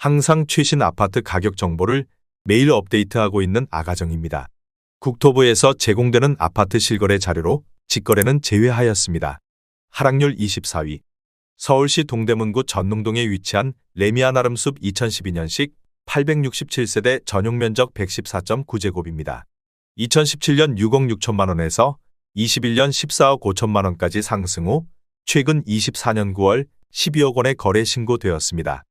항상 최신 아파트 가격 정보를 매일 업데이트하고 있는 아가정입니다. 국토부에서 제공되는 아파트 실거래 자료로 직거래는 제외하였습니다. 하락률 24위. 서울시 동대문구 전농동에 위치한 레미안 나름숲 2012년식 867세대 전용면적 114.9제곱입니다. 2017년 6억 6천만 원에서 21년 14억 5천만 원까지 상승 후 최근 24년 9월 12억 원에 거래 신고되었습니다.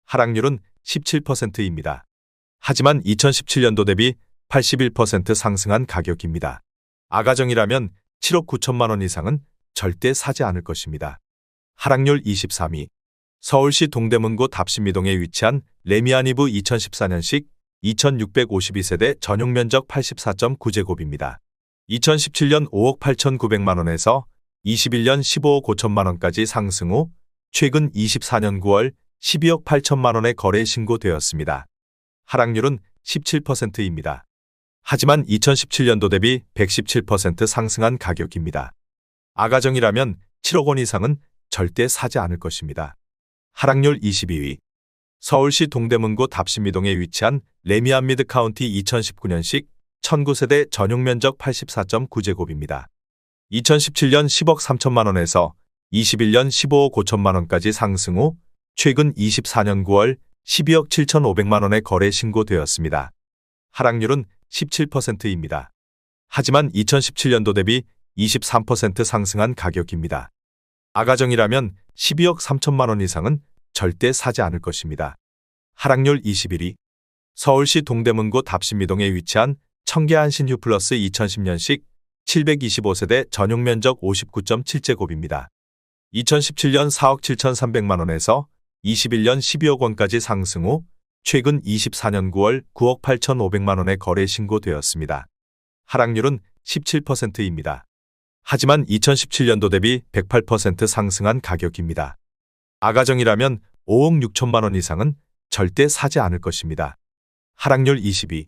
하락률은 17%입니다. 하지만 2017년도 대비 81% 상승한 가격입니다. 아가정이라면 7억 9천만 원 이상은 절대 사지 않을 것입니다. 하락률 23위. 서울시 동대문구 답심이동에 위치한 레미안이브 2014년식 2652세대 전용면적 84.9제곱입니다. 2017년 5억 8,900만 원에서 21년 15억 5천만 원까지 상승 후 최근 24년 9월 12억 8천만 원에 거래 신고되었습니다. 하락률은 17%입니다. 하지만 2017년도 대비 117% 상승한 가격입니다. 아가정이라면 7억 원 이상은 절대 사지 않을 것입니다. 하락률 22위. 서울시 동대문구 답심이동에 위치한 레미안 미드카운티 2019년식 1009세대 전용면적 84.9제곱입니다. 2017년 10억 3천만 원에서 21년 15억 5천만 원까지 상승 후 최근 24년 9월 12억 7,500만 원에 거래 신고되었습니다. 하락률은 17%입니다. 하지만 2017년도 대비 23% 상승한 가격입니다. 아가정이라면 12억 3천만 원 이상은 절대 사지 않을 것입니다. 하락률 21위. 서울시 동대문구 답심이동에 위치한 청계안신 휴플러스 2010년식 725세대 전용면적 59.7제곱입니다. 2017년 4억 7,300만 원에서 21년 12억 원까지 상승 후 최근 24년 9월 9억 8,500만 원에 거래 신고되었습니다. 하락률은 17%입니다. 하지만 2017년도 대비 108% 상승한 가격입니다. 아가정이라면 5억 6천만 원 이상은 절대 사지 않을 것입니다. 하락률 22.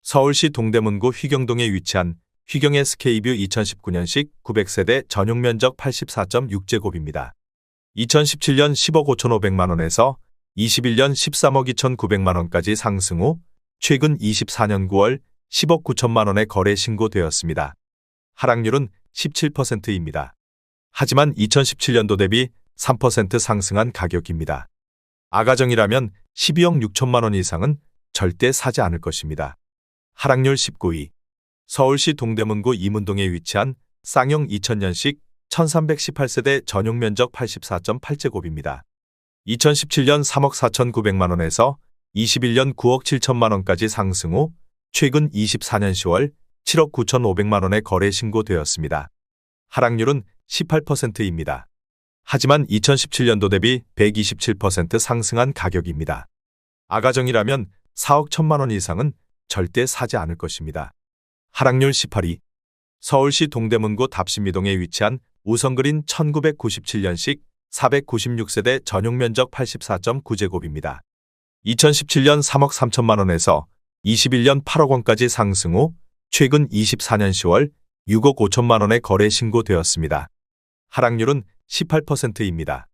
서울시 동대문구 휘경동에 위치한 휘경 SK뷰 2019년식 900세대 전용면적 84.6제곱입니다. 2017년 10억 5,500만 원에서 21년 13억 2,900만 원까지 상승 후 최근 24년 9월 10억 9천만 원에 거래 신고되었습니다. 하락률은 17%입니다. 하지만 2017년도 대비 3% 상승한 가격입니다. 아가정이라면 12억 6천만 원 이상은 절대 사지 않을 것입니다. 하락률 19위. 서울시 동대문구 이문동에 위치한 쌍용 2000년식 1318세대 전용면적 84.8제곱입니다. 2017년 3억 4,900만 원에서 21년 9억 7천만 원까지 상승 후 최근 24년 10월 7억 9,500만 원에 거래 신고되었습니다. 하락률은 18%입니다. 하지만 2017년도 대비 127% 상승한 가격입니다. 아가정이라면 4억 1천만 원 이상은 절대 사지 않을 것입니다. 하락률 18위. 서울시 동대문구 답심이동에 위치한 우성그린 1997년식 496세대 전용면적 84.9제곱입니다. 2017년 3억 3천만 원에서 21년 8억 원까지 상승 후 최근 24년 10월 6억 5천만 원에 거래 신고되었습니다. 하락률은 18%입니다.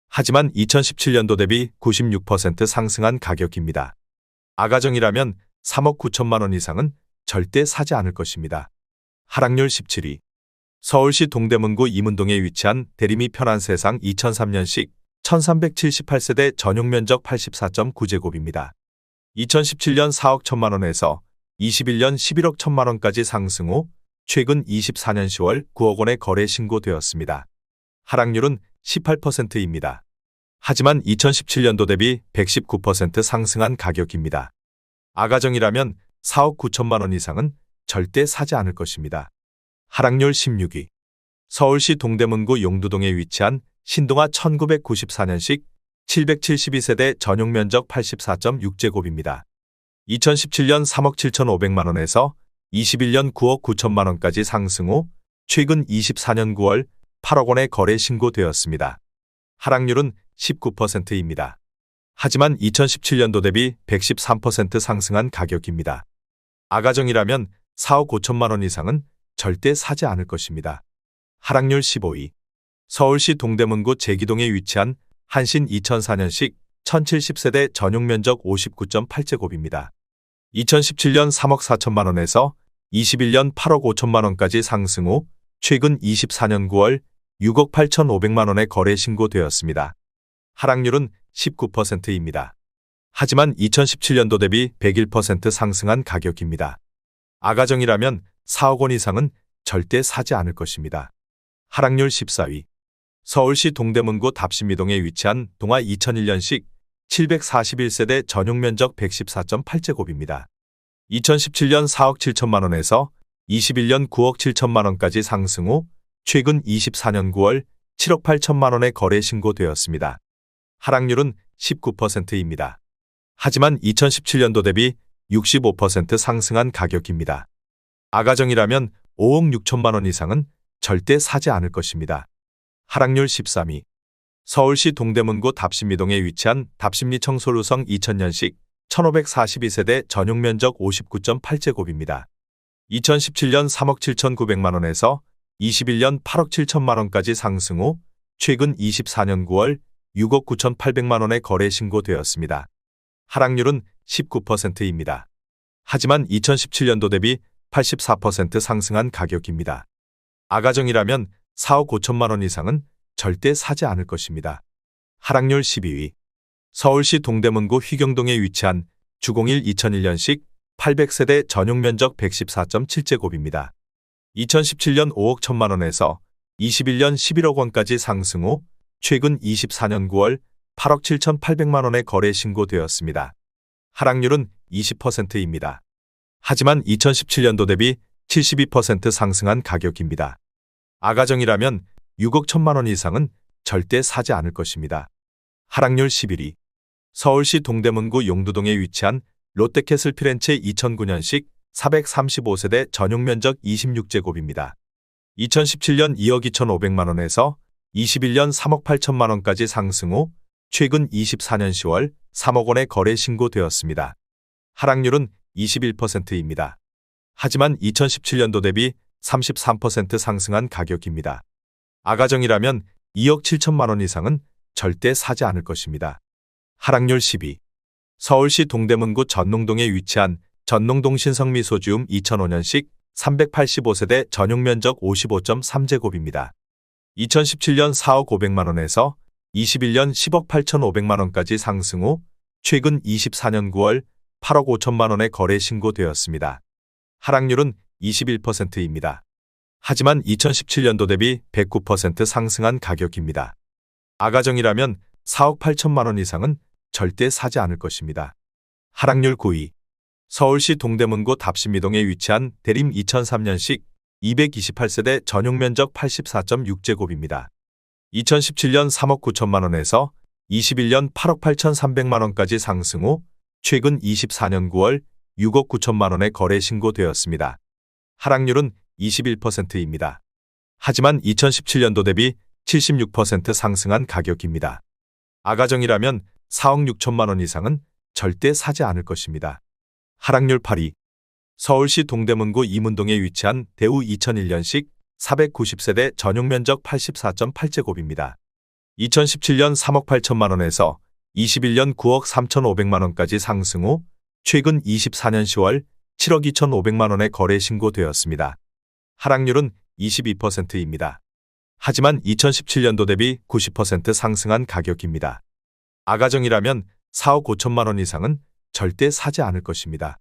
하지만 2017년도 대비 96% 상승한 가격입니다. 아가정이라면 3억 9천만 원 이상은 절대 사지 않을 것입니다. 하락률 17위. 서울시 동대문구 이문동에 위치한 대림이 편한 세상 2003년식 1378세대 전용면적 84.9제곱입니다. 2017년 4억 1천만 원에서 21년 11억 1천만 원까지 상승 후 최근 24년 10월 9억 원에 거래 신고되었습니다. 하락률은 18%입니다. 하지만 2017년도 대비 119% 상승한 가격입니다. 아가정이라면 4억 9천만 원 이상은 절대 사지 않을 것입니다. 하락률 16위. 서울시 동대문구 용두동에 위치한 신동아 1994년식 772세대 전용면적 84.6제곱입니다. 2017년 3억 7,500만 원에서 21년 9억 9천만 원까지 상승 후 최근 24년 9월 8억 원에 거래 신고되었습니다. 하락률은 19%입니다. 하지만 2017년도 대비 113% 상승한 가격입니다. 아가정이라면 4억 5천만 원 이상은 절대 사지 않을 것입니다. 하락률 15위. 서울시 동대문구 제기동에 위치한 한신 2004년식 1070세대 전용 면적 59.8제곱입니다. 2017년 3억 4천만 원에서 21년 8억 5천만 원까지 상승 후 최근 24년 9월 6억 8,500만 원에 거래 신고되었습니다. 하락률은 19%입니다. 하지만 2017년도 대비 101% 상승한 가격입니다. 아가정이라면 4억 원 이상은 절대 사지 않을 것입니다. 하락률 14위. 서울시 동대문구 답심이동에 위치한 동아 2001년식 741세대 전용 면적 114.8제곱입니다. 2017년 4억 7천만 원에서 21년 9억 7천만 원까지 상승 후 최근 24년 9월 7억 8천만 원에 거래 신고되었습니다. 하락률은 19%입니다. 하지만 2017년도 대비 65% 상승한 가격입니다. 아가정이라면 5억 6천만 원 이상은 절대 사지 않을 것입니다. 하락률 13위. 서울시 동대문구 답심이동에 위치한 답심리 청솔루성 2000년식 1542세대 전용 면적 59.8제곱입니다. 2017년 3억 7,900만 원에서 21년 8억 7천만 원까지 상승 후 최근 24년 9월 6억 9,800만 원에 거래 신고되었습니다. 하락률은 19%입니다. 하지만 2017년도 대비 84% 상승한 가격입니다. 아가정이라면 4억 5천만 원 이상은 절대 사지 않을 것입니다. 하락률 12위. 서울시 동대문구 휘경동에 위치한 주공일 2001년식 800세대 전용 면적 114.7제곱입니다. 2017년 5억 1천만 원에서 21년 11억 원까지 상승 후 최근 24년 9월 8억 7,800만 원에 거래 신고되었습니다. 하락률은 20%입니다. 하지만 2017년도 대비 72% 상승한 가격입니다. 아가정이라면 6억 1천만 원 이상은 절대 사지 않을 것입니다. 하락률 11위. 서울시 동대문구 용두동에 위치한 롯데캐슬 피렌체 2009년식 435세대 전용 면적 26제곱입니다. 2017년 2억 2,500만 원에서 21년 3억 8천만 원까지 상승 후 최근 24년 10월 3억 원에 거래 신고되었습니다. 하락률은 21%입니다. 하지만 2017년도 대비 33% 상승한 가격입니다. 아가정이라면 2억 7천만 원 이상은 절대 사지 않을 것입니다. 하락률 10위. 서울시 동대문구 전농동에 위치한 전농동 신성미소지움 2005년식 385세대 전용 면적 55.3제곱입니다. 2017년 4억 500만 원에서 21년 10억 8,500만 원까지 상승 후 최근 24년 9월 8억 5천만 원에 거래 신고되었습니다. 하락률은 21%입니다. 하지만 2017년도 대비 109% 상승한 가격입니다. 아가정이라면 4억 8천만 원 이상은 절대 사지 않을 것입니다. 하락률 9위. 서울시 동대문구 답심이동에 위치한 대림 2003년식 228세대 전용 면적 84.6제곱입니다. 2017년 3억 9천만 원에서 21년 8억 8,300만 원까지 상승 후 최근 24년 9월 6억 9천만 원에 거래 신고되었습니다. 하락률은 21%입니다. 하지만 2017년도 대비 76% 상승한 가격입니다. 아가정이라면 4억 6천만 원 이상은 절대 사지 않을 것입니다. 하락률 8위. 서울시 동대문구 이문동에 위치한 대우 2001년식 490세대 전용 면적 84.8제곱입니다. 2017년 3억 8천만 원에서 21년 9억 3,500만 원까지 상승 후 최근 24년 10월 7억 2,500만 원에 거래 신고되었습니다. 하락률은 22%입니다. 하지만 2017년도 대비 90% 상승한 가격입니다. 아가정이라면 4억 5천만 원 이상은 절대 사지 않을 것입니다.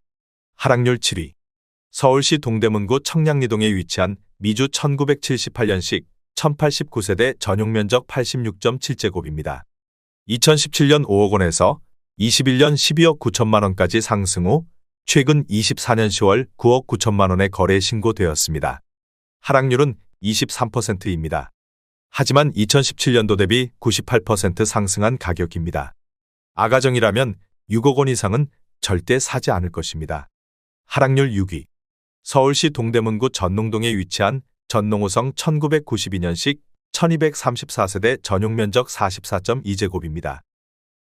하락률 7위. 서울시 동대문구 청량리동에 위치한 미주 1978년식 1089세대 전용 면적 86.7제곱입니다. 2017년 5억 원에서 21년 12억 9천만 원까지 상승 후 최근 24년 10월 9억 9천만 원에 거래 신고되었습니다. 하락률은 23%입니다. 하지만 2017년도 대비 98% 상승한 가격입니다. 아가정이라면 6억 원 이상은 절대 사지 않을 것입니다. 하락률 6위. 서울시 동대문구 전농동에 위치한 전농호성 1992년식 1234세대 전용 면적 44.2제곱입니다.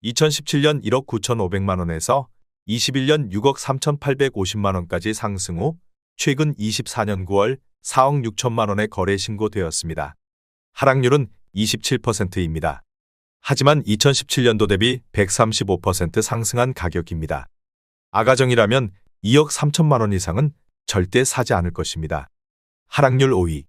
2017년 1억 9,500만 원에서 21년 6억 3,850만 원까지 상승 후 최근 24년 9월 4억 6천만 원에 거래 신고되었습니다. 하락률은 27%입니다. 하지만 2017년도 대비 135% 상승한 가격입니다. 아가정이라면 2억 3천만 원 이상은 절대 사지 않을 것입니다. 하락률 5위.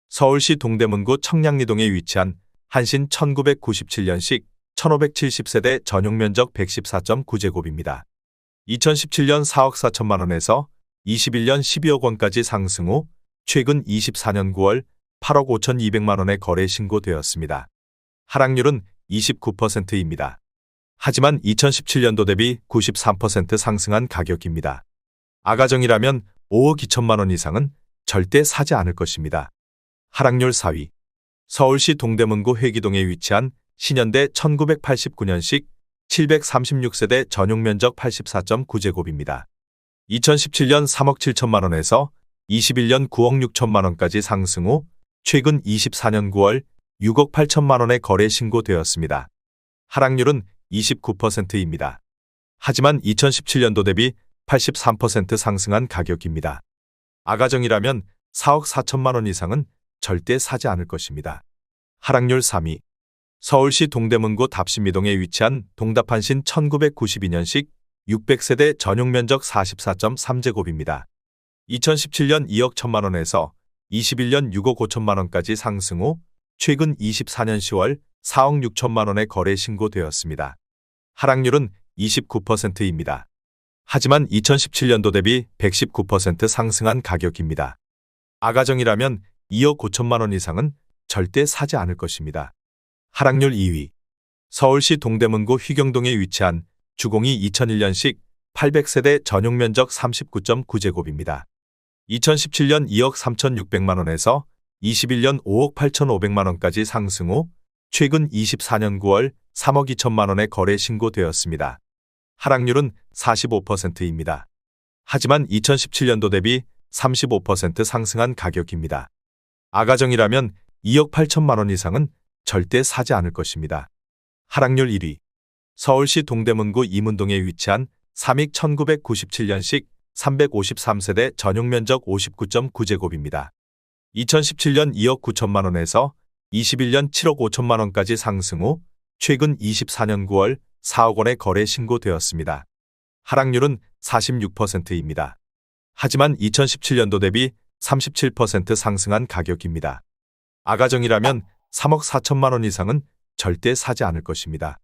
서울시 동대문구 청량리동에 위치한 한신 1997년식 1570세대 전용면적 114.9제곱입니다. 2017년 4억 4천만 원에서 21년 12억 원까지 상승 후 최근 24년 9월 8억 5,200만 원에 거래 신고되었습니다. 하락률은 29%입니다. 하지만 2017년도 대비 93% 상승한 가격입니다. 아가정이라면 5억 2천만 원 이상은 절대 사지 않을 것입니다. 하락률 4위. 서울시 동대문구 회기동에 위치한 신현대 1989년식 736세대 전용면적 84.9제곱입니다. 2017년 3억 7천만 원에서 21년 9억 6천만 원까지 상승 후 최근 24년 9월 6억 8천만 원에 거래 신고되었습니다. 하락률은 29%입니다. 하지만 2017년도 대비 83% 상승한 가격입니다. 아가정이라면 4억 4천만 원 이상은 절대 사지 않을 것입니다. 하락률 3위. 서울시 동대문구 답심이동에 위치한 동답한신 1992년식 600세대 전용면적 44.3제곱입니다. 2017년 2억 1천만 원에서 21년 6억 5천만 원까지 상승 후 최근 24년 10월 4억 6천만 원에 거래 신고되었습니다. 하락률은 29%입니다. 하지만 2017년도 대비 119% 상승한 가격입니다. 아가정이라면 2억 5천만 원 이상은 절대 사지 않을 것입니다. 하락률 2위. 서울시 동대문구 휘경동에 위치한 주공이 2001년식 800세대 전용면적 39.9제곱입니다. 2017년 2억 3,600만 원에서 21년 5억 8,500만 원까지 상승 후 최근 24년 9월 3억 2천만 원에 거래 신고되었습니다. 하락률은 45%입니다. 하지만 2017년도 대비 35% 상승한 가격입니다. 아가정이라면 2억 8천만 원 이상은 절대 사지 않을 것입니다. 하락률 1위. 서울시 동대문구 이문동에 위치한 삼익 1997년식 353세대 전용면적 59.9제곱입니다. 2017년 2억 9천만 원에서 21년 7억 5천만 원까지 상승 후 최근 24년 9월 4억 원에 거래 신고되었습니다. 하락률은 46%입니다. 하지만 2017년도 대비 37% 상승한 가격입니다. 아가정이라면 3억 4천만 원 이상은 절대 사지 않을 것입니다.